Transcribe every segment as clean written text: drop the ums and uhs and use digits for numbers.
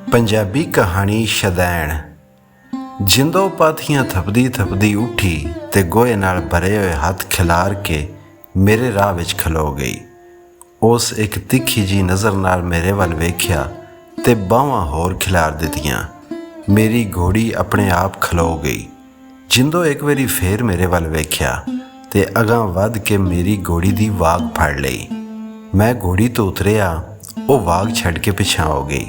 पंजाबी कहानी शदैण। जिंदो पाथियां थपदी थपदी उठी ते गोहे नाल भरे हुए हथ खिलार के मेरे राह विच खलो गई। उस एक तिखी जी नज़र नाल मेरे वल वेख्या ते बाहां होर खिलार दित्तियां। मेरी घोड़ी अपने आप खलो गई। जिंदो एक वारी फेर मेरे वल वेख्या ते अगां वध के मेरी घोड़ी दी वाग फड़ लई। मैं घोड़ी तो उतरिया, वो वाग छड्ड के पिछां हो गई।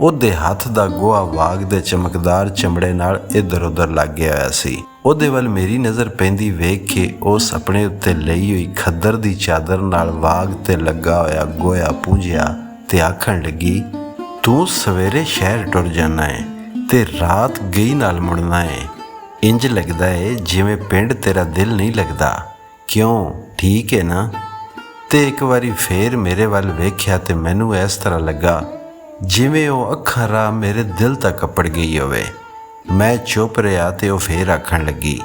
ਉਹਦੇ ਹੱਥ ਦਾ ਗੋਹਾ ਵਾਗ ਦੇ ਚਮਕਦਾਰ ਚਮੜੇ ਨਾਲ ਇੱਧਰ ਉੱਧਰ ਲੱਗ ਗਿਆ ਹੋਇਆ ਸੀ। ਉਹਦੇ ਵੱਲ ਮੇਰੀ ਨਜ਼ਰ ਪੈਂਦੀ ਵੇਖ ਕੇ ਉਸ ਆਪਣੇ ਉੱਤੇ ਲਈ ਹੋਈ ਖੱਦਰ ਦੀ ਚਾਦਰ ਨਾਲ ਵਾਗ ਤੇ ਲੱਗਾ ਹੋਇਆ ਗੋਹਾ ਪੂੰਝਿਆ ਤੇ ਆਖਣ ਲੱਗੀ, ਤੂੰ ਸਵੇਰੇ ਸ਼ਹਿਰ ਟੁਰ ਜਾਣਾ ਹੈ ਤੇ ਰਾਤ ਗਈ ਨਾਲ ਮੁੜਨਾ ਹੈ। ਇੰਜ ਲੱਗਦਾ ਹੈ ਜਿਵੇਂ ਪਿੰਡ ਤੇਰਾ ਦਿਲ ਨਹੀਂ ਲੱਗਦਾ। ਕਿਉਂ, ਠੀਕ ਹੈ ਨਾ? ਤੇ ਇੱਕ ਵਾਰੀ ਫੇਰ ਮੇਰੇ ਵੱਲ ਵੇਖਿਆ ਤੇ ਮੈਨੂੰ ਇਸ ਤਰ੍ਹਾਂ ਲੱਗਾ ਜਿਵੇਂ ਉਹ ਅੱਖਾਂ ਰਾਹ ਮੇਰੇ ਦਿਲ ਤੱਕ ਅੱਪੜ ਗਈ ਹੋਵੇ। ਮੈਂ ਚੁੱਪ ਰਿਹਾ ਤੇ ਉਹ ਫੇਰ ਆਖਣ ਲੱਗੀ,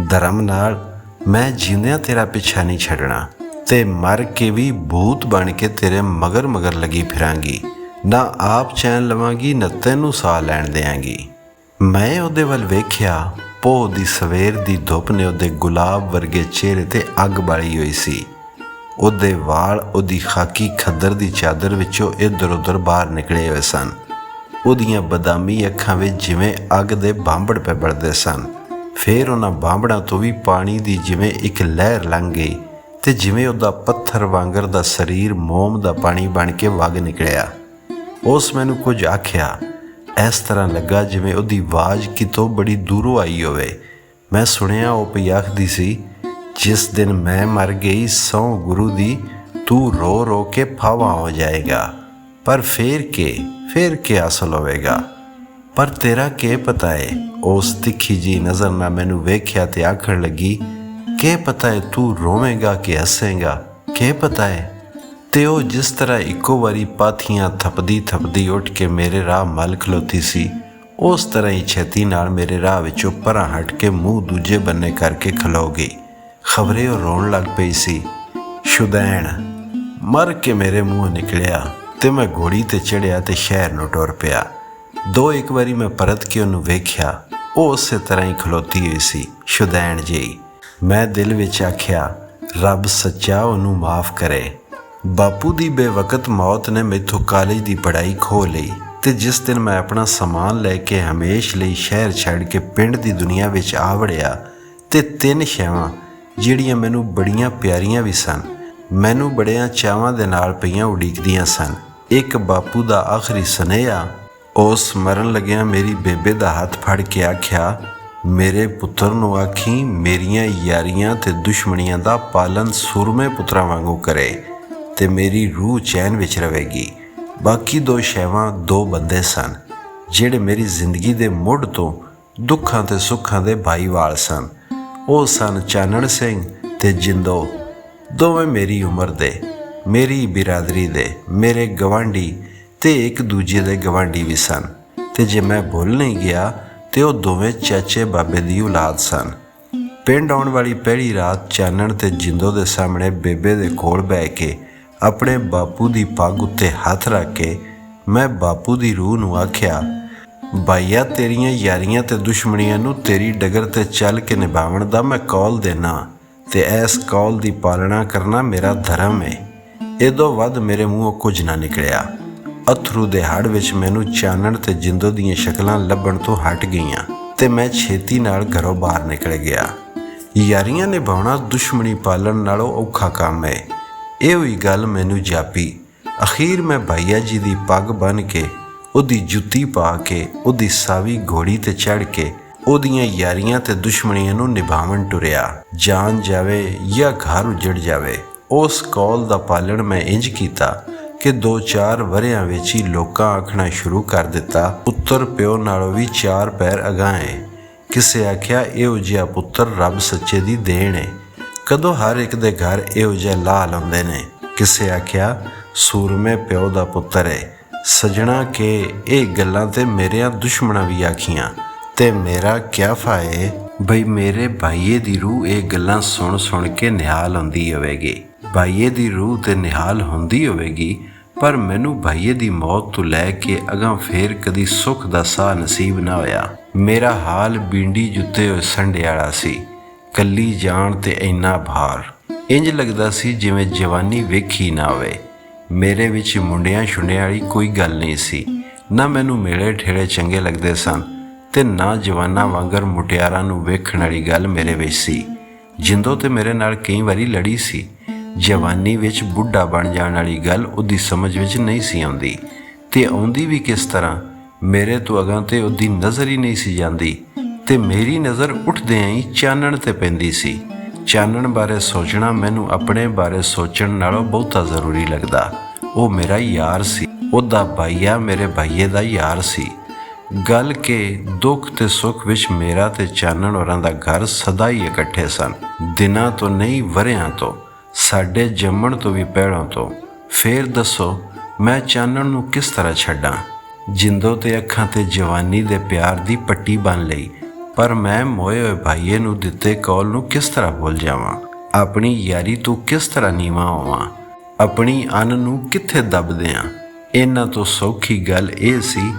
ਧਰਮ ਨਾਲ ਮੈਂ ਜਿਉਂਦਿਆਂ ਤੇਰਾ ਪਿੱਛਾ ਨਹੀਂ ਛੱਡਣਾ ਤੇ ਮਰ ਕੇ ਵੀ ਭੂਤ ਬਣ ਕੇ ਤੇਰੇ ਮਗਰ ਮਗਰ ਲੱਗੀ ਫਿਰਾਂਗੀ। ਨਾ ਆਪ ਚੈਨ ਲਵਾਂਗੀ ਨਾ ਤੈਨੂੰ ਸਾਹ ਲੈਣ ਦਿਆਂਗੀ। ਮੈਂ ਉਹਦੇ ਵੱਲ ਵੇਖਿਆ। ਪੋਹ ਦੀ ਸਵੇਰ ਦੀ ਧੁੱਪ ਨੇ ਉਹਦੇ ਗੁਲਾਬ ਵਰਗੇ ਚਿਹਰੇ ਤੇ ਅੱਗ ਬਾਲੀ ਹੋਈ ਸੀ। ਉਹਦੇ ਵਾਲ ਉਹਦੀ ਖਾਕੀ ਖੱਦਰ ਦੀ ਚਾਦਰ ਵਿੱਚੋਂ ਇੱਧਰ ਉੱਧਰ ਬਾਹਰ ਨਿਕਲੇ ਹੋਏ ਸਨ। ਉਹਦੀਆਂ ਬਦਾਮੀ ਅੱਖਾਂ ਵਿੱਚ ਜਿਵੇਂ ਅੱਗ ਦੇ ਬਾਂਬੜ ਪੈ ਬਲਦੇ ਸਨ। ਫਿਰ ਉਹਨਾਂ ਬਾਂਬੜਾਂ ਤੋਂ ਵੀ ਪਾਣੀ ਦੀ ਜਿਵੇਂ ਇੱਕ ਲਹਿਰ ਲੰਘ ਗਈ ਤੇ ਜਿਵੇਂ ਉਹਦਾ ਪੱਥਰ ਵਾਂਗਰ ਦਾ ਸਰੀਰ ਮੋਮ ਦਾ ਪਾਣੀ ਬਣ ਕੇ ਵਗ ਨਿਕਲਿਆ। ਉਸ ਮੈਨੂੰ ਕੁਝ ਆਖਿਆ। ਇਸ ਤਰ੍ਹਾਂ ਲੱਗਾ ਜਿਵੇਂ ਉਹਦੀ ਆਵਾਜ਼ ਕਿਤੋਂ ਬੜੀ ਦੂਰੋਂ ਆਈ ਹੋਵੇ। ਮੈਂ ਸੁਣਿਆ ਉਹ ਪਈ ਆਖਦੀ ਸੀ, जिस दिन मैं मर गई सौ गुरु दी तू रो रो के फावा हो जाएगा, पर फिर के हासिल होवेगा। पर तेरा के पता है? उस तिखी जी नज़र ना मैनू वेख्या ते आखण लगी, के पता है तू रोवेगा कि हसेगा, के पता है? ते ओ जिस तरह इको वारी पाथियां थपदी थपदी उठ के मेरे राह मल खलोती सी, उस तरह ही छेती नाल मेरे राह विचों परां हट के मूँह दूजे बन्ने करके खलो गई। खबरे ਉਹ ਰੋਣ ਲੱਗ ਪਈ ਸੀ। ਸ਼ੁਦੈਣ ਮਰ ਕੇ ਮੇਰੇ ਮੂੰਹ ਨਿਕਲਿਆ ਤੇ ਮੈਂ ਘੋੜੀ ਤੇ ਚੜਿਆ ਤੇ ਸ਼ਹਿਰ ਨੂੰ ਟੁਰ ਪਿਆ। ਇੱਕ ਵਾਰੀ ਮੈਂ ਪਰਤ ਕੇ ਉਹਨੂੰ ਵੇਖਿਆ। ਉਹ ਉਸੇ ਤਰ੍ਹਾਂ ਹੀ ਖਲੋਤੀ ਹੋਈ ਸੀ, ਸ਼ੁਦੈਣ ਜਿਹੀ। ਮੈਂ ਦਿਲ ਵਿੱਚ ਆਖਿਆ, ਰੱਬ ਸੱਚਾ ਉਹਨੂੰ ਮਾਫ ਕਰੇ। ਬਾਪੂ ਦੀ ਬੇਵਕਤ ਮੌਤ ਨੇ ਮੈਥੋਂ ਕਾਲਜ ਦੀ ਪੜ੍ਹਾਈ ਖੋਹ ਲਈ ਤੇ ਜਿਸ ਦਿਨ ਮੈਂ ਆਪਣਾ ਸਮਾਨ ਲੈ ਕੇ ਹਮੇਸ਼ ਲਈ ਸ਼ਹਿਰ ਛੱਡ ਕੇ ਪਿੰਡ ਦੀ ਦੁਨੀਆ ਵਿੱਚ ਆ ਵੜਿਆ ਤੇ ਤਿੰਨ ਸ਼ੈਵਾਂ ਜਿਹੜੀਆਂ ਮੈਨੂੰ ਬੜੀਆਂ ਪਿਆਰੀਆਂ ਵੀ ਸਨ, ਮੈਨੂੰ ਬੜਿਆਂ ਚਾਵਾਂ ਦੇ ਨਾਲ ਪਈਆਂ ਉਡੀਕਦੀਆਂ ਸਨ। ਇੱਕ ਬਾਪੂ ਦਾ ਆਖਰੀ ਸੁਨੇਹਾ। ਉਸ ਮਰਨ ਲੱਗਿਆਂ ਮੇਰੀ ਬੇਬੇ ਦਾ ਹੱਥ ਫੜ ਕੇ ਆਖਿਆ, ਮੇਰੇ ਪੁੱਤਰ ਨੂੰ ਆਖੀ ਮੇਰੀਆਂ ਯਾਰੀਆਂ ਤੇ ਦੁਸ਼ਮਣੀਆਂ ਦਾ ਪਾਲਨ ਸੂਰਮੇ ਪੁੱਤਰਾਂ ਵਾਂਗੂ ਕਰੇ ਤੇ ਮੇਰੀ ਰੂਹ ਚੈਨ ਵਿੱਚ ਰਵੇਗੀ। ਬਾਕੀ ਦੋ ਸ਼ੈਵਾਂ ਦੋ ਬੰਦੇ ਸਨ ਜਿਹੜੇ ਮੇਰੀ ਜ਼ਿੰਦਗੀ ਦੇ ਮੁੱਢ ਤੋਂ ਦੁੱਖਾਂ ਤੇ ਸੁੱਖਾਂ ਦੇ ਭਾਈਵਾਲ ਸਨ। ਉਹ ਸਨ ਚਾਨਣ ਸਿੰਘ ਤੇ ਜਿੰਦੋ, ਦੋਵੇਂ ਮੇਰੀ ਉਮਰ ਦੇ, ਮੇਰੀ ਬਿਰਾਦਰੀ ਦੇ, ਮੇਰੇ ਗਵਾਂਢੀ ਤੇ ਇੱਕ ਦੂਜੇ ਦੇ ਗਵਾਂਢੀ ਵੀ ਸਨ। ਤੇ ਜੇ ਮੈਂ ਭੁੱਲ ਨਹੀਂ ਗਿਆ ਤੇ ਉਹ ਦੋਵੇਂ ਚਾਚੇ ਬਾਬੇ ਦੀ ਔਲਾਦ ਸਨ। ਪਿੰਡ ਆਉਣ ਵਾਲੀ ਪਹਿਲੀ ਰਾਤ ਚਾਨਣ ਤੇ ਜਿੰਦੋ ਦੇ ਸਾਹਮਣੇ ਬੇਬੇ ਦੇ ਕੋਲ ਬਹਿ ਕੇ ਆਪਣੇ ਬਾਪੂ ਦੀ ਪੱਗ ਉੱਤੇ ਹੱਥ ਰੱਖ ਕੇ ਮੈਂ ਬਾਪੂ ਦੀ ਰੂਹ ਨੂੰ ਆਖਿਆ, ਭਾਈਆ ਤੇਰੀਆਂ ਯਾਰੀਆਂ ਤੇ ਦੁਸ਼ਮਣੀਆਂ ਨੂੰ ਤੇਰੀ ਡਗਰ ਤੇ ਚੱਲ ਕੇ ਨਿਭਾਉਣ ਦਾ ਮੈਂ ਕੌਲ ਦੇਣਾ ਤੇ ਇਸ ਕੌਲ ਦੀ ਪਾਲਣਾ ਕਰਨਾ ਮੇਰਾ ਧਰਮ ਹੈ। ਇਹਦੋਂ ਵੱਧ ਮੇਰੇ ਮੂੰਹੋਂ ਕੁਝ ਨਾ ਨਿਕਲਿਆ। ਅਥਰੂ ਦੇ ਹੜ ਵਿੱਚ ਮੈਨੂੰ ਚਾਨਣ ਤੇ ਜਿੰਦੋ ਦੀਆਂ ਸ਼ਕਲਾਂ ਲੱਭਣ ਤੋਂ ਹਟ ਗਈਆਂ ਤੇ ਮੈਂ ਛੇਤੀ ਨਾਲ ਘਰੋਂ ਬਾਹਰ ਨਿਕਲ ਗਿਆ। ਯਾਰੀਆਂ ਨਿਭਾਉਣਾ ਦੁਸ਼ਮਣੀ ਪਾਲਣ ਨਾਲੋਂ ਔਖਾ ਕੰਮ ਹੈ। ਇਹੋ ਹੀ ਗੱਲ ਮੈਨੂੰ ਜਾਪੀ। ਅਖੀਰ ਮੈਂ ਭਾਈਆ ਜੀ ਦੀ ਪੱਗ ਬੰਨ੍ਹ ਕੇ, ਉਹਦੀ ਜੁੱਤੀ ਪਾ ਕੇ, ਉਹਦੀ ਸਾਵੀ ਘੋੜੀ ਤੇ ਚੜ੍ਹ ਕੇ ਉਹਦੀਆਂ ਯਾਰੀਆਂ ਤੇ ਦੁਸ਼ਮਣੀਆਂ ਨੂੰ ਨਿਭਾਵਣ ਟੁਰਿਆ। ਜਾਨ ਜਾਵੇ ਜਾਂ ਘਰ ਉਜੜ ਜਾਵੇ, ਉਸ ਕੌਲ ਦਾ ਪਾਲਣ ਮੈਂ ਇੰਜ ਕੀਤਾ ਕਿ 2-4 ਵਰ੍ਹਿਆਂ ਵਿੱਚ ਹੀ ਲੋਕਾਂ ਆਖਣਾ ਸ਼ੁਰੂ ਕਰ ਦਿੱਤਾ, ਪੁੱਤਰ ਪਿਓ ਨਾਲੋਂ ਵੀ 4 ਪੈਰ ਅਗਾਂਹ ਹੈ। ਕਿਸੇ ਆਖਿਆ ਇਹੋ ਜਿਹਾ ਪੁੱਤਰ ਰੱਬ ਸੱਚੇ ਦੀ ਦੇਣ ਹੈ। ਕਦੋਂ ਹਰ ਇੱਕ ਦੇ ਘਰ ਇਹੋ ਜਿਹਾ ਲਾਲ ਆਉਂਦੇ ਨੇ। ਕਿਸੇ ਆਖਿਆ ਸੂਰਮੇ ਪਿਓ ਦਾ ਪੁੱਤਰ ਹੈ। ਸਜਣਾ ਕਿ ਇਹ ਗੱਲਾਂ ਤੇ ਮੇਰਿਆਂ ਦੁਸ਼ਮਣਾਂ ਵੀ ਆਖੀਆਂ ਤੇ ਮੇਰਾ ਕਿਆ ਫਾਇ ਬਈ ਮੇਰੇ ਭਾਈਏ ਦੀ ਰੂਹ ਇਹ ਗੱਲਾਂ ਸੁਣ ਸੁਣ ਕੇ ਨਿਹਾਲ ਹੁੰਦੀ ਹੋਵੇਗੀ। ਭਾਈਏ ਦੀ ਰੂਹ ਤੇ ਨਿਹਾਲ ਹੁੰਦੀ ਹੋਵੇਗੀ ਪਰ ਮੈਨੂੰ ਭਾਈਏ ਦੀ ਮੌਤ ਤੋਂ ਲੈ ਕੇ ਅਗਾਂਹ ਫੇਰ ਕਦੀ ਸੁੱਖ ਦਾ ਸਾਹ ਨਸੀਬ ਨਾ ਹੋਇਆ। ਮੇਰਾ ਹਾਲ ਬੀਂਡੀ ਜੁੱਤੇ ਹੋਏ ਸੰਡੇ ਵਾਲਾ ਸੀ। ਕੱਲੀ ਜਾਣ ਤੇ ਇੰਨਾ ਭਾਰ, ਇੰਜ ਲੱਗਦਾ ਸੀ ਜਿਵੇਂ ਜਵਾਨੀ ਵੇਖੀ ਨਾ ਹੋਵੇ। ਮੇਰੇ ਵਿੱਚ ਮੁੰਡਿਆਂ ਛੁੰਡਿਆਂ ਵਾਲੀ ਕੋਈ ਗੱਲ ਨਹੀਂ ਸੀ। ਨਾ ਮੈਨੂੰ ਮੇਲੇ ਠੇਲੇ ਚੰਗੇ ਲੱਗਦੇ ਸਨ ਤੇ ਨਾ ਜਵਾਨਾਂ ਵਾਂਗਰ ਮੁਟਿਆਰਾਂ ਨੂੰ ਵੇਖਣ ਵਾਲੀ ਗੱਲ ਮੇਰੇ ਵਿੱਚ ਸੀ। ਜਿੰਦੋ ਤੇ ਮੇਰੇ ਨਾਲ ਕਈ ਵਾਰੀ ਲੜੀ ਸੀ। ਜਵਾਨੀ ਵਿੱਚ ਬੁੱਢਾ ਬਣ ਜਾਣ ਵਾਲੀ ਗੱਲ ਉਹਦੀ ਸਮਝ ਵਿੱਚ ਨਹੀਂ ਸੀ ਆਉਂਦੀ, ਤੇ ਆਉਂਦੀ ਵੀ ਕਿਸ ਤਰ੍ਹਾਂ। ਮੇਰੇ ਤੋਂ ਅਗਾਂਹ ਤੇ ਉਹਦੀ ਨਜ਼ਰ ਹੀ ਨਹੀਂ ਸੀ ਜਾਂਦੀ, ਤੇ ਮੇਰੀ ਨਜ਼ਰ ਉੱਠਦਿਆਂ ਹੀ ਚਾਨਣ ਤੇ ਪੈਂਦੀ ਸੀ। ਚਾਨਣ ਬਾਰੇ ਸੋਚਣਾ ਮੈਨੂੰ ਆਪਣੇ ਬਾਰੇ ਸੋਚਣ ਨਾਲੋਂ ਬਹੁਤਾ ਜ਼ਰੂਰੀ ਲੱਗਦਾ। ਉਹ ਮੇਰਾ ਯਾਰ ਸੀ, ਉਹਦਾ ਭਾਈਆ ਮੇਰੇ ਭਾਈਏ ਦਾ ਯਾਰ ਸੀ। ਗੱਲ ਕਿ ਦੁੱਖ ਤੇ ਸੁੱਖ ਵਿੱਚ ਮੇਰਾ ਤੇ ਚਾਨਣ ਹੋਰਾਂ ਦਾ ਘਰ ਸਦਾ ਹੀ ਇਕੱਠੇ ਸਨ। ਦਿਨਾਂ ਤੋਂ ਨਹੀਂ, ਵਰ੍ਹਿਆਂ ਤੋਂ, ਸਾਡੇ ਜੰਮਣ ਤੋਂ ਵੀ ਪਹਿਲਾਂ ਤੋਂ। ਫੇਰ ਦੱਸੋ ਮੈਂ ਚਾਨਣ ਨੂੰ ਕਿਸ ਤਰ੍ਹਾਂ ਛੱਡਾਂ। ਜਿੰਦੋ ਤੇ ਅੱਖਾਂ ਤੇ ਜਵਾਨੀ ਦੇ ਪਿਆਰ ਦੀ ਪੱਟੀ ਬੰਨ੍ਹ ਲਈ, ਪਰ ਮੈਂ ਮੋਏ ਹੋਏ ਭਾਈਏ ਨੂੰ ਦਿੱਤੇ ਕੌਲ ਨੂੰ ਕਿਸ ਤਰ੍ਹਾਂ ਭੁੱਲ ਜਾਵਾਂ। ਆਪਣੀ ਯਾਰੀ ਤੋਂ ਕਿਸ ਤਰ੍ਹਾਂ ਨੀਵਾਂ ਹੋਵਾਂ। ਆਪਣੀ ਅੰਨ ਨੂੰ ਕਿੱਥੇ ਦੱਬ ਦਿਆਂ। ਇਹਨਾਂ ਤੋਂ ਸੌਖੀ ਗੱਲ ਇਹ ਸੀ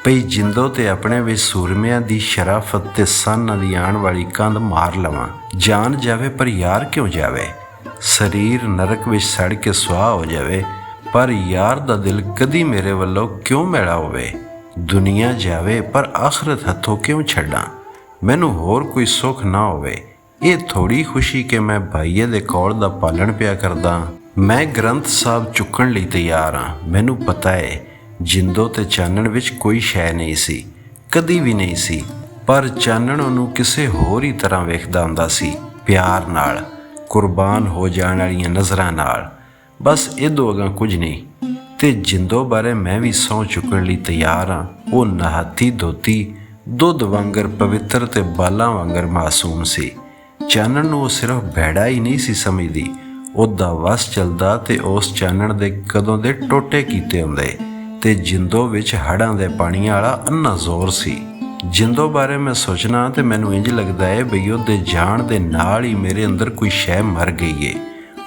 ਪਈ ਜਿੰਦੋ ਤੇ ਆਪਣੇ ਵਿੱਚ ਸੂਰਮਿਆਂ ਦੀ ਸ਼ਰਾਫਤ ਤੇ ਸਾਨਾਂ ਦੀ ਆਉਣ ਵਾਲੀ ਕੰਧ ਮਾਰ ਲਵਾਂ। ਜਾਨ ਜਾਵੇ ਪਰ ਯਾਰ ਕਿਉਂ ਜਾਵੇ। ਸਰੀਰ ਨਰਕ ਵਿੱਚ ਸੜ ਕੇ ਸੁਆਹ ਹੋ ਜਾਵੇ, ਪਰ ਯਾਰ ਦਾ ਦਿਲ ਕਦੀ ਮੇਰੇ ਵੱਲੋਂ ਕਿਉਂ ਮੈਲਾ ਹੋਵੇ। ਦੁਨੀਆ ਜਾਵੇ ਪਰ ਆਖਰਤ ਹੱਥੋਂ ਕਿਉਂ ਛੱਡਾਂ। ਮੈਨੂੰ ਹੋਰ ਕੋਈ ਸੁੱਖ ਨਾ ਹੋਵੇ। ਇਹ ਥੋੜੀ ਖੁਸ਼ੀ ਕਿ ਮੈਂ ਭਾਈਏ ਦੇ ਕੌਲ ਦਾ ਪਾਲਣ ਪਿਆ ਕਰਦਾ। ਮੈਂ ਗ੍ਰੰਥ ਸਾਹਿਬ ਚੁੱਕਣ ਲਈ ਤਿਆਰ ਹਾਂ। ਮੈਨੂੰ ਪਤਾ ਹੈ ਜਿੰਦੋ ਤੇ ਚਾਨਣ ਵਿੱਚ ਕੋਈ ਸ਼ੈ ਨਹੀਂ ਸੀ, ਕਦੀ ਵੀ ਨਹੀਂ ਸੀ, ਪਰ ਚਾਨਣ ਉਹਨੂੰ ਕਿਸੇ ਹੋਰ ਹੀ ਤਰ੍ਹਾਂ ਵੇਖਦਾ ਹੁੰਦਾ ਸੀ, ਪਿਆਰ ਨਾਲ, ਕੁਰਬਾਨ ਹੋ ਜਾਣ ਵਾਲੀਆਂ ਨਜ਼ਰਾਂ ਨਾਲ। ਬਸ ਇਹਦੋਂ ਅਗਾਂਹ ਕੁਝ ਨਹੀਂ। ਤੇ ਜਿੰਦੋ ਬਾਰੇ ਮੈਂ ਵੀ ਸਹੁੰ ਚੁੱਕਣ ਲਈ ਤਿਆਰ ਹਾਂ। ਉਹ ਨਹਾਤੀ ਧੋਤੀ, ਦੁੱਧ ਵਾਂਗਰ ਪਵਿੱਤਰ ਤੇ ਬਾਲਾਂ ਵਾਂਗਰ ਮਾਸੂਮ ਸੀ। ਚਾਨਣ ਨੂੰ ਉਹ ਸਿਰਫ ਭੈੜਾ ਹੀ ਨਹੀਂ ਸੀ ਸਮਝਦੀ, ਉਹਦਾ ਵਸ ਚੱਲਦਾ ਤੇ ਉਸ ਚਾਨਣ ਦੇ ਕਦੋਂ ਦੇ ਟੋਟੇ ਕੀਤੇ ਹੁੰਦੇ। ਤੇ ਜਿੰਦੋ ਵਿੱਚ ਹੜ੍ਹਾਂ ਦੇ ਪਾਣੀਆਂ ਵਾਲਾ ਅੰਨਾ ਜ਼ੋਰ ਸੀ। ਜਿੰਦੋ ਬਾਰੇ ਮੈਂ ਸੋਚਣਾ ਤੇ ਮੈਨੂੰ ਇੰਜ ਲੱਗਦਾ ਹੈ ਬਈ ਉਹਦੇ ਜਾਣ ਦੇ ਨਾਲ ਹੀ ਮੇਰੇ ਅੰਦਰ ਕੋਈ ਸ਼ੈ ਮਰ ਗਈ ਏ।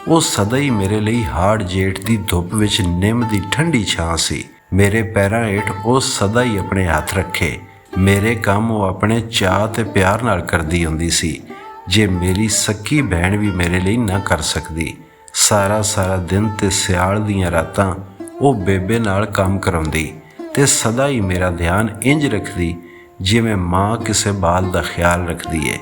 ਉਹ ਸਦਾ ਹੀ ਮੇਰੇ ਲਈ ਹਾੜ ਜੇਠ ਦੀ ਧੁੱਪ ਵਿੱਚ ਨਿੰਮ ਦੀ ਠੰਡੀ ਛਾਂ ਸੀ। ਮੇਰੇ ਪੈਰਾਂ ਹੇਠ ਉਹ ਸਦਾ ਹੀ ਆਪਣੇ ਹੱਥ ਰੱਖੇ। ਮੇਰੇ ਕੰਮ ਉਹ ਆਪਣੇ ਚਾਅ ਤੇ ਪਿਆਰ ਨਾਲ ਕਰਦੀ ਹੁੰਦੀ ਸੀ, ਜੇ ਮੇਰੀ ਸੱਕੀ ਭੈਣ ਵੀ ਮੇਰੇ ਲਈ ਨਾ ਕਰ ਸਕਦੀ। ਸਾਰਾ ਦਿਨ ਤੇ ਸਿਆਲ ਦੀਆਂ ਰਾਤਾਂ ਉਹ ਬੇਬੇ ਨਾਲ ਕੰਮ ਕਰਾਉਂਦੀ ਤੇ ਸਦਾ ਹੀ ਮੇਰਾ ਧਿਆਨ ਇੰਜ ਰੱਖਦੀ ਜਿਵੇਂ ਮਾਂ ਕਿਸੇ ਬਾਲ ਦਾ ਖਿਆਲ ਰੱਖਦੀ ਏ।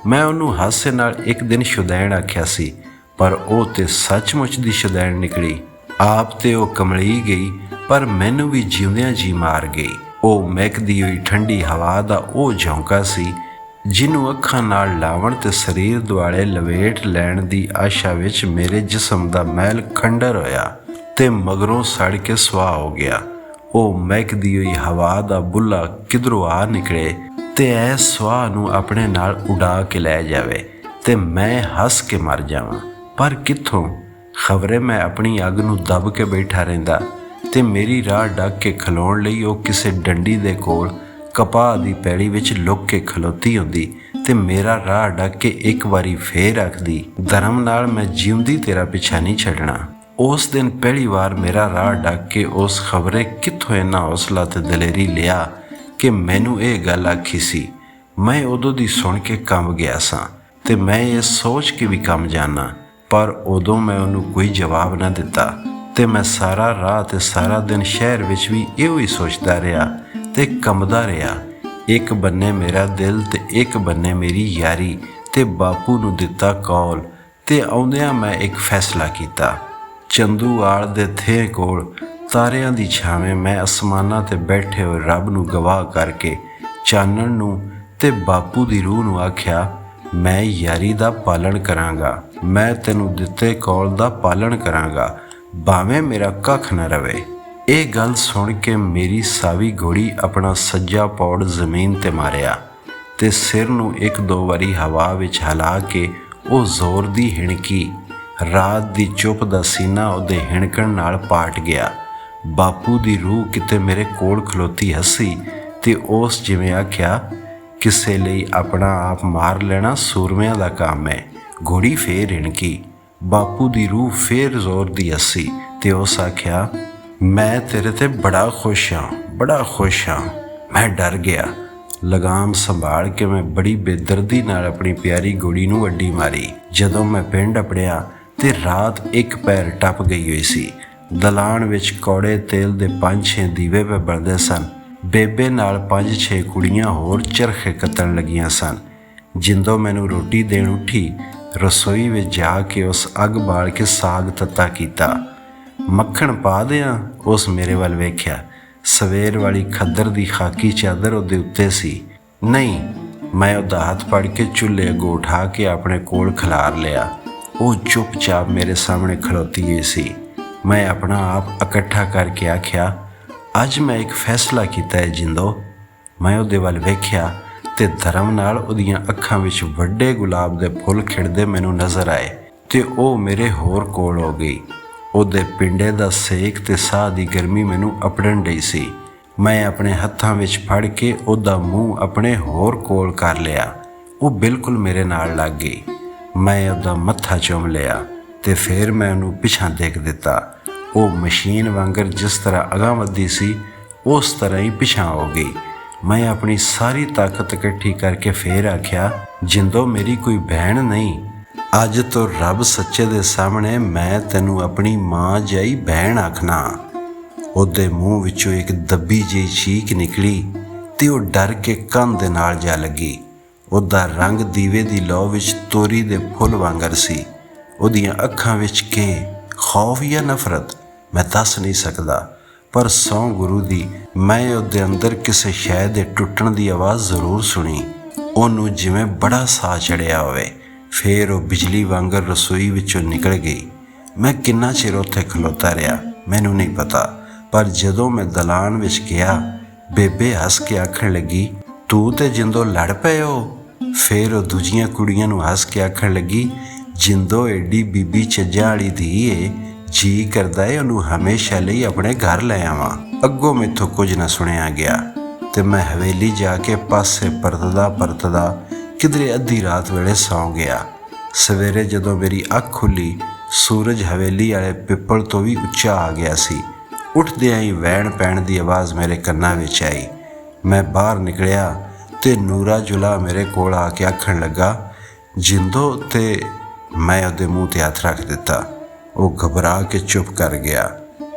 ਮੈਂ ਉਹਨੂੰ ਹਾਸੇ ਨਾਲ ਇੱਕ ਦਿਨ ਸ਼ੁਦੈਣ ਆਖਿਆ ਸੀ, ਪਰ ਉਹ ਤੇ ਸੱਚਮੁੱਚ ਦੀ ਸ਼ੁਦੈਣ ਨਿਕਲੀ। ਆਪ ਤੇ ਉਹ ਕਮਲੀ ਗਈ, ਪਰ ਮੈਨੂੰ ਵੀ ਜਿਉਂਦਿਆਂ ਜੀ ਮਾਰ ਗਈ। ਉਹ ਮਹਿਕਦੀ ਹੋਈ ਠੰਡੀ ਹਵਾ ਦਾ ਉਹ ਝੋਂਕਾ ਸੀ ਜਿਹਨੂੰ ਅੱਖਾਂ ਨਾਲ ਲਾਵਣ ਤੇ ਸਰੀਰ ਦੁਆਲੇ ਲਵੇਟ ਲੈਣ ਦੀ ਆਸ਼ਾ ਵਿੱਚ ਮੇਰੇ ਜਿਸਮ ਦਾ ਮੈਲ ਖੰਡਰ ਹੋਇਆ ਤੇ ਮਗਰੋਂ ਸੜ ਕੇ ਸੁਆਹ ਹੋ ਗਿਆ। ਉਹ ਮਹਿਕਦੀ ਹੋਈ ਹਵਾ ਦਾ ਬੁੱਲਾ ਕਿਧਰੋਂ ਆ ਨਿਕਲੇ ਤੇ ਐਸ ਸੁਆਹ ਨੂੰ ਆਪਣੇ ਨਾਲ ਉਡਾ ਕੇ ਲੈ ਜਾਵੇ ਤੇ ਮੈਂ ਹੱਸ ਕੇ ਮਰ ਜਾਵਾਂ। ਪਰ ਕਿੱਥੋਂ। ਖਬਰੇ ਮੈਂ ਆਪਣੀ ਅੱਗ ਨੂੰ ਦੱਬ ਕੇ ਬੈਠਾ ਰਹਿੰਦਾ ਤੇ ਮੇਰੀ ਰਾਹ ਡੱਕ ਕੇ ਖਲੋਣ ਲਈ ਉਹ ਕਿਸੇ ਡੰਡੀ ਦੇ ਕੋਲ ਕਪਾਹ ਦੀ ਪੈੜੀ ਵਿੱਚ ਲੁੱਕ ਕੇ ਖਲੋਤੀ ਹੁੰਦੀ ਤੇ ਮੇਰਾ ਰਾਹ ਡੱਕ ਕੇ ਇੱਕ ਵਾਰੀ ਫੇਰ ਆਖਦੀ, ਧਰਮ ਨਾਲ ਮੈਂ ਜਿਉਂਦੀ ਤੇਰਾ ਪਿੱਛਾ ਨਹੀਂ ਛੱਡਣਾ। ਉਸ ਦਿਨ ਪਹਿਲੀ ਵਾਰ ਮੇਰਾ ਰਾਹ ਡੱਕ ਕੇ ਉਸ ਖਬਰੇ ਕਿੱਥੋਂ ਇੰਨਾ ਹੌਸਲਾ ਤੇ ਦਲੇਰੀ ਲਿਆ ਕਿ ਮੈਨੂੰ ਇਹ ਗੱਲ ਆਖੀ ਸੀ। ਮੈਂ ਉਦੋਂ ਦੀ ਸੁਣ ਕੇ ਕੰਬ ਗਿਆ ਸਾਂ ਤੇ ਮੈਂ ਇਹ ਸੋਚ ਕੇ ਵੀ ਕੰਬ ਜਾਣਾ, ਪਰ ਉਦੋਂ ਮੈਂ ਉਹਨੂੰ ਕੋਈ ਜਵਾਬ ਨਾ ਦਿੱਤਾ ਤੇ ਮੈਂ ਸਾਰਾ ਰਾਹ ਤੇ ਸਾਰਾ ਦਿਨ ਸ਼ਹਿਰ ਵਿੱਚ ਵੀ ਇਹੋ ਹੀ ਸੋਚਦਾ ਰਿਹਾ ਤੇ ਕੰਬਦਾ ਰਿਹਾ। ਇੱਕ ਬੰਨੇ ਮੇਰਾ ਦਿਲ ਤੇ ਇੱਕ ਬੰਨੇ ਮੇਰੀ ਯਾਰੀ ਤੇ ਬਾਪੂ ਨੂੰ ਦਿੱਤਾ ਕੌਲ। ਤੇ ਆਉਂਦਿਆਂ ਮੈਂ ਇੱਕ ਫੈਸਲਾ ਕੀਤਾ। ਚੰਦੂਆਲ ਦੇ ਥੇਹ ਕੋਲ ਤਾਰਿਆਂ ਦੀ ਛਾਵੇਂ ਮੈਂ ਅਸਮਾਨਾਂ ਤੇ ਬੈਠੇ ਹੋਏ ਰੱਬ ਨੂੰ ਗਵਾਹ ਕਰਕੇ ਚਾਨਣ ਨੂੰ ਤੇ ਬਾਪੂ ਦੀ ਰੂਹ ਨੂੰ ਆਖਿਆ, ਮੈਂ ਯਾਰੀ ਦਾ ਪਾਲਣ ਕਰਾਂਗਾ, ਮੈਂ ਤੈਨੂੰ ਦਿੱਤੇ ਕੌਲ ਦਾ ਪਾਲਣ ਕਰਾਂਗਾ, ਭਾਵੇਂ ਮੇਰਾ ਕੱਖ ਨਾ ਰਵੇ। ਇਹ ਗੱਲ ਸੁਣ ਕੇ ਮੇਰੀ ਸਾਵੀ ਘੋੜੀ ਆਪਣਾ ਸੱਜਾ ਪੌੜ ਜ਼ਮੀਨ ਤੇ ਮਾਰਿਆ ਤੇ ਸਿਰ ਨੂੰ ਇੱਕ ਦੋ ਵਾਰੀ ਹਵਾ ਵਿੱਚ ਹਿਲਾ ਕੇ ਉਹ ਜ਼ੋਰ ਦੀ ਹਿਣਕੀ। ਰਾਤ ਦੀ ਚੁੱਪ ਦਾ ਸੀਨਾ ਉਹਦੇ ਹਿਣਕਣ ਨਾਲ ਪਾਟ ਗਿਆ। ਬਾਪੂ ਦੀ ਰੂਹ ਕਿਤੇ ਮੇਰੇ ਕੋਲ ਖਲੋਤੀ ਹੱਸੀ ਤੇ ਉਸ ਜਿਵੇਂ ਆਖਿਆ, ਕਿਸੇ ਲਈ ਆਪਣਾ ਆਪ ਮਾਰ ਲੈਣਾ ਸੂਰਮਿਆਂ ਦਾ ਕੰਮ ਹੈ। ਘੋੜੀ ਫੇਰ ਹਿਣਕੀ। ਬਾਪੂ ਦੀ ਰੂਹ ਫੇਰ ਜ਼ੋਰ ਦੀ ਹੱਸੀ ਤੇ ਉਸ ਆਖਿਆ, ਮੈਂ ਤੇਰੇ ਤੇ ਬੜਾ ਖੁਸ਼ ਹਾਂ, ਬੜਾ ਖੁਸ਼ ਹਾਂ। ਮੈਂ ਡਰ ਗਿਆ। ਲਗਾਮ ਸੰਭਾਲ ਕੇ ਮੈਂ ਬੜੀ ਬੇਦਰਦੀ ਨਾਲ ਆਪਣੀ ਪਿਆਰੀ ਗੋਲੀ ਨੂੰ ਅੱਡੀ ਮਾਰੀ। ਜਦੋਂ ਮੈਂ ਪਿੰਡ ਅੱਪੜਿਆ ਤੇ ਰਾਤ ਇੱਕ ਪੈਰ ਟੱਪ ਗਈ ਹੋਈ ਸੀ। ਦਲਾਨ ਵਿੱਚ ਕੌੜੇ ਤੇਲ ਦੇ 5-6 ਦੀਵੇ ਪੇ ਬਲਦੇ ਸਨ। ਬੇਬੇ ਨਾਲ 5-6 ਕੁੜੀਆਂ ਹੋਰ ਚਰਖੇ ਕੱਤਣ ਲੱਗੀਆਂ ਸਨ। ਜਿੰਦੋਂ ਮੈਨੂੰ ਰੋਟੀ ਦੇਣ ਉੱਠੀ, ਰਸੋਈ ਵਿੱਚ ਜਾ ਕੇ ਉਸ ਅੱਗ ਬਾਲ ਕੇ ਸਾਗ ਤੱਤਾ ਕੀਤਾ। ਮੱਖਣ ਪਾ ਦਿਆਂ? ਉਸ ਮੇਰੇ ਵੱਲ ਵੇਖਿਆ। ਸਵੇਰ ਵਾਲੀ ਖੱਦਰ ਦੀ ਖਾਕੀ ਚਾਦਰ ਉਹਦੇ ਉੱਤੇ ਸੀ। ਨਹੀਂ। ਮੈਂ ਉਹਦਾ ਹੱਥ ਫੜ ਕੇ ਚੁੱਲ੍ਹੇ ਅੱਗੋਂ ਉਠਾ ਕੇ ਆਪਣੇ ਕੋਲ ਖਿਲਾਰ ਲਿਆ। ਉਹ ਚੁੱਪਚਾਪ ਮੇਰੇ ਸਾਹਮਣੇ ਖਲੋਤੀ ਹੋਈ ਸੀ। ਮੈਂ ਆਪਣਾ ਆਪ ਇਕੱਠਾ ਕਰਕੇ ਆਖਿਆ, ਅੱਜ ਮੈਂ ਇੱਕ ਫੈਸਲਾ ਕੀਤਾ ਹੈ ਜਿੰਦੋ। ਮੈਂ ਉਹਦੇ ਵੱਲ ਵੇਖਿਆ ਤੇ ਧਰਮ ਨਾਲ ਉਹਦੀਆਂ ਅੱਖਾਂ ਵਿੱਚ ਵੱਡੇ ਗੁਲਾਬ ਦੇ ਫੁੱਲ ਖਿੜਦੇ ਮੈਨੂੰ ਨਜ਼ਰ ਆਏ ਤੇ ਉਹ ਮੇਰੇ ਹੋਰ ਕੋਲ ਹੋ ਗਈ। ਉਹਦੇ ਪਿੰਡੇ ਦਾ ਸੇਕ ਤੇ ਸਾਹ ਦੀ ਗਰਮੀ ਮੈਨੂੰ ਅਪੜਨ ਡਈ ਸੀ। ਮੈਂ ਆਪਣੇ ਹੱਥਾਂ ਵਿੱਚ ਫੜ ਕੇ ਉਹਦਾ ਮੂੰਹ ਆਪਣੇ ਹੋਰ ਕੋਲ ਕਰ ਲਿਆ। ਉਹ ਬਿਲਕੁਲ ਮੇਰੇ ਨਾਲ ਲੱਗ ਗਈ। ਮੈਂ ਉਹਦਾ ਮੱਥਾ ਚੁੰਮ ਲਿਆ ਤੇ ਫਿਰ ਮੈਂ ਉਹਨੂੰ ਪਿਛਾਂ ਦੇਖ ਦਿੱਤਾ। ਉਹ ਮਸ਼ੀਨ ਵਾਂਗਰ ਜਿਸ ਤਰ੍ਹਾਂ ਅਗਾਂਹ ਵੱਧਦੀ ਸੀ, ਉਸ ਤਰ੍ਹਾਂ ਹੀ ਪਿਛਾਂ ਹੋ ਗਈ। ਮੈਂ ਆਪਣੀ ਸਾਰੀ ਤਾਕਤ ਇਕੱਠੀ ਕਰਕੇ ਫੇਰ ਆਖਿਆ, ਜਿੰਦੋ ਮੇਰੀ ਕੋਈ ਭੈਣ ਨਹੀਂ। ਅੱਜ ਤੋਂ ਰੱਬ ਸੱਚੇ ਦੇ ਸਾਹਮਣੇ ਮੈਂ ਤੈਨੂੰ ਆਪਣੀ ਮਾਂ ਜਿਹੀ ਭੈਣ ਆਖਣਾ। ਉਹਦੇ ਮੂੰਹ ਵਿੱਚੋਂ ਇੱਕ ਦੱਬੀ ਜਿਹੀ ਚੀਕ ਨਿਕਲੀ ਤੇ ਉਹ ਡਰ ਕੇ ਕੰਨ ਦੇ ਨਾਲ ਜਾ ਲੱਗੀ। ਉਹਦਾ ਰੰਗ ਦੀਵੇ ਦੀ ਲੌ ਵਿੱਚ ਤੋਰੀ ਦੇ ਫੁੱਲ ਵਾਂਗਰ ਸੀ। ਉਹਦੀਆਂ ਅੱਖਾਂ ਵਿੱਚ ਕੀ ਖੌਫ ਜਾਂ ਨਫ਼ਰਤ, ਮੈਂ ਦੱਸ ਨਹੀਂ ਸਕਦਾ, ਪਰ ਸਹੁੰ ਗੁਰੂ ਦੀ ਮੈਂ ਉਹਦੇ ਅੰਦਰ ਕਿਸੇ ਸ਼ੈ ਦੇ ਟੁੱਟਣ ਦੀ ਆਵਾਜ਼ ਜ਼ਰੂਰ ਸੁਣੀ। ਉਹਨੂੰ ਜਿਵੇਂ ਬੜਾ ਸਾਹ ਚੜਿਆ ਹੋਵੇ। ਫਿਰ ਉਹ ਬਿਜਲੀ ਵਾਂਗਰ ਰਸੋਈ ਵਿੱਚੋਂ ਨਿਕਲ ਗਈ। ਮੈਂ ਕਿੰਨਾ ਚਿਰ ਉੱਥੇ ਖਲੋਤਾ ਰਿਹਾ ਮੈਨੂੰ ਨਹੀਂ ਪਤਾ, ਪਰ ਜਦੋਂ ਮੈਂ ਦਲਾਨ ਵਿੱਚ ਗਿਆ, ਬੇਬੇ ਹੱਸ ਕੇ ਆਖਣ ਲੱਗੀ, ਤੂੰ ਤੇ ਜਿੰਦੋ ਲੜ ਪਏ ਹੋ। ਫਿਰ ਉਹ ਦੂਜੀਆਂ ਕੁੜੀਆਂ ਨੂੰ ਹੱਸ ਕੇ ਆਖਣ ਲੱਗੀ, ਜਿੰਦੋ ਏਡੀ ਬੀਬੀ ਚੱਜਾਂ ਵਾਲੀ ਧੀ ਏ, ਜੀ ਕਰਦਾ ਏ ਉਹਨੂੰ ਹਮੇਸ਼ਾ ਲਈ ਆਪਣੇ ਘਰ ਲੈ ਆਵਾਂ। ਅੱਗੋਂ ਮੈਥੋਂ ਕੁਝ ਨਾ ਸੁਣਿਆ ਗਿਆ ਤੇ ਮੈਂ ਹਵੇਲੀ ਜਾ ਕੇ ਪਾਸੇ ਪਰਤਦਾ ਕਿਧਰੇ ਅੱਧੀ ਰਾਤ ਵੇਲੇ ਸੌਂ ਗਿਆ। ਸਵੇਰੇ ਜਦੋਂ ਮੇਰੀ ਅੱਖ ਖੁੱਲੀ, ਸੂਰਜ ਹਵੇਲੀ ਵਾਲੇ ਪਿੱਪਲ ਤੋਂ ਵੀ ਉੱਚਾ ਆ ਗਿਆ ਸੀ। ਉੱਠਦਿਆਂ ਹੀ ਵਹਿਣ ਪੈਣ ਦੀ ਆਵਾਜ਼ ਮੇਰੇ ਕੰਨਾਂ ਵਿੱਚ ਆਈ। ਮੈਂ ਬਾਹਰ ਨਿਕਲਿਆ ਤੇ ਨੂਰਾ ਜੁਲਾ ਮੇਰੇ ਕੋਲ ਆ ਕੇ ਆਖਣ ਲੱਗਾ, ਜਿੰਦੋ, ਤੇ ਮੈਂ ਉਹਦੇ ਮੂੰਹ ਤੇ ਹੱਥ ਰੱਖ ਦਿੱਤਾ। ਉਹ ਘਬਰਾ ਕੇ ਚੁੱਪ ਕਰ ਗਿਆ।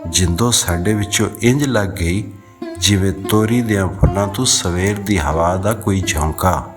ਜਿੰਦੋ ਸਾਡੇ ਵਿੱਚੋਂ ਇੰਜ ਲੱਗ ਗਈ ਜਿਵੇਂ ਤੋਰੀ ਦਿਆਂ ਫੁੱਲਾਂ ਤੋਂ ਸਵੇਰ ਦੀ ਹਵਾ ਦਾ ਕੋਈ ਝੋਂਕਾ।